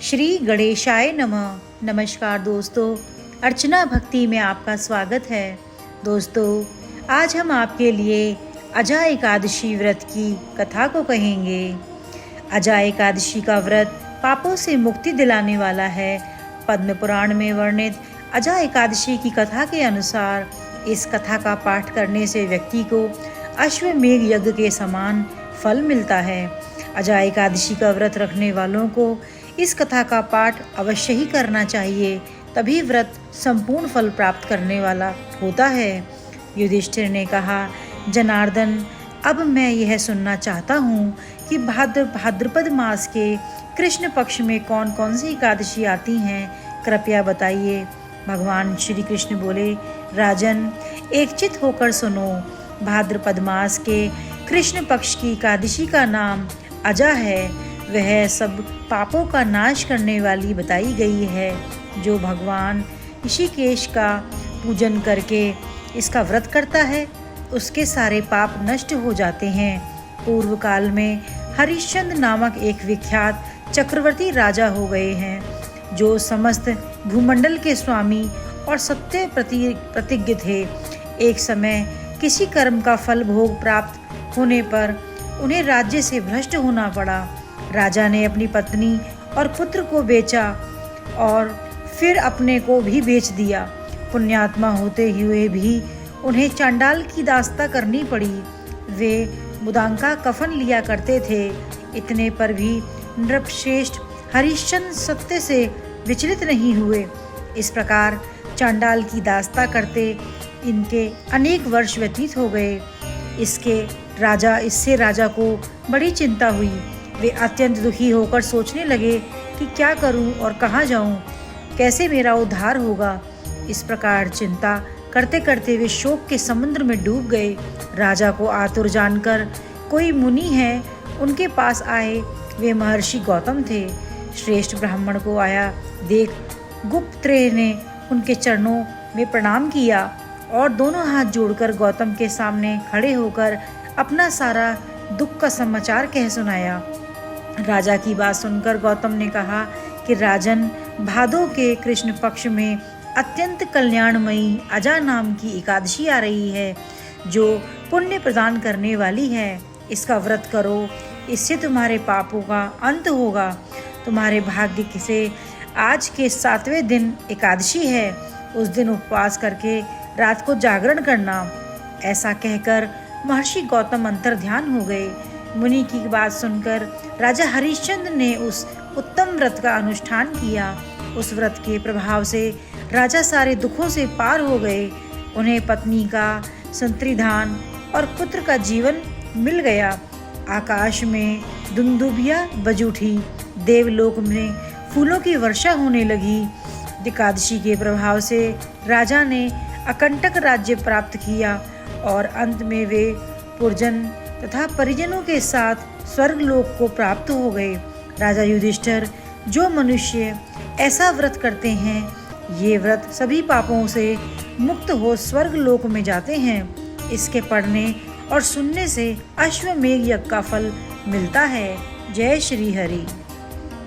श्री गणेशाय नमः। नमस्कार दोस्तों, अर्चना भक्ति में आपका स्वागत है। दोस्तों, आज हम आपके लिए अजा एकादशी व्रत की कथा को कहेंगे। अजा एकादशी का व्रत पापों से मुक्ति दिलाने वाला है। पद्म पुराण में वर्णित अजा एकादशी की कथा के अनुसार इस कथा का पाठ करने से व्यक्ति को अश्वमेघ यज्ञ के समान फल मिलता है। अजा एकादशी का व्रत रखने वालों को इस कथा का पाठ अवश्य ही करना चाहिए, तभी व्रत संपूर्ण फल प्राप्त करने वाला होता है। युधिष्ठिर ने कहा, जनार्दन, अब मैं यह सुनना चाहता हूँ कि भाद्रपद मास के कृष्ण पक्ष में कौन कौन सी एकादशी आती हैं, कृपया बताइए। भगवान श्री कृष्ण बोले, राजन, एकचित होकर सुनो। भाद्रपद मास के कृष्ण पक्ष की एकादशी का नाम अजा है। वह सब पापों का नाश करने वाली बताई गई है। जो भगवान ऋषिकेश का पूजन करके इसका व्रत करता है, उसके सारे पाप नष्ट हो जाते हैं। पूर्व काल में हरिश्चंद्र नामक एक विख्यात चक्रवर्ती राजा हो गए हैं, जो समस्त भूमंडल के स्वामी और सत्य प्रतिज्ञ थे। एक समय किसी कर्म का फल भोग प्राप्त होने पर उन्हें राज्य से भ्रष्ट होना पड़ा। राजा ने अपनी पत्नी और पुत्र को बेचा और फिर अपने को भी बेच दिया। पुण्यात्मा होते हुए भी उन्हें चांडाल की दास्ता करनी पड़ी। वे मुदांका कफन लिया करते थे। इतने पर भी नृपश्रेष्ठ हरिश्चंद्र सत्य से विचलित नहीं हुए। इस प्रकार चांडाल की दास्ता करते इनके अनेक वर्ष व्यतीत हो गए। इससे राजा को बड़ी चिंता हुई। वे अत्यंत दुखी होकर सोचने लगे कि क्या करूं और कहाँ जाऊं, कैसे मेरा उद्धार होगा। इस प्रकार चिंता करते करते वे शोक के समुद्र में डूब गए। राजा को आतुर जानकर कोई मुनि है उनके पास आए। वे महर्षि गौतम थे। श्रेष्ठ ब्राह्मण को आया देख गुप्तत्रय ने उनके चरणों में प्रणाम किया और दोनों हाथ जोड़कर गौतम के सामने खड़े होकर अपना सारा दुख का समाचार कह सुनाया। राजा की बात सुनकर गौतम ने कहा कि राजन, भादो के कृष्ण पक्ष में अत्यंत कल्याणमयी अजा नाम की एकादशी आ रही है, जो पुण्य प्रदान करने वाली है। इसका व्रत करो, इससे तुम्हारे पापों का अंत होगा। तुम्हारे भाग्य से आज के 7वें दिन एकादशी है। उस दिन उपवास करके रात को जागरण करना। ऐसा कहकर महर्षि गौतम अंतर्ध्यान हो गए। मुनि की बात सुनकर राजा हरिश्चंद्र ने उस उत्तम व्रत का अनुष्ठान किया। उस व्रत के प्रभाव से राजा सारे दुखों से पार हो गए। उन्हें पत्नी का संततिधान और पुत्र का जीवन मिल गया। आकाश में दुंदुभिया बज उठी। देवलोक में फूलों की वर्षा होने लगी। एकादशी के प्रभाव से राजा ने अकंटक राज्य प्राप्त किया और अंत में वे पुरजन तथा परिजनों के साथ स्वर्गलोक को प्राप्त हो गए। राजा युधिष्ठिर, जो मनुष्य ऐसा व्रत करते हैं, ये व्रत सभी पापों से मुक्त हो स्वर्गलोक में जाते हैं। इसके पढ़ने और सुनने से अश्वमेघ यज्ञ का फल मिलता है। जय श्री हरि।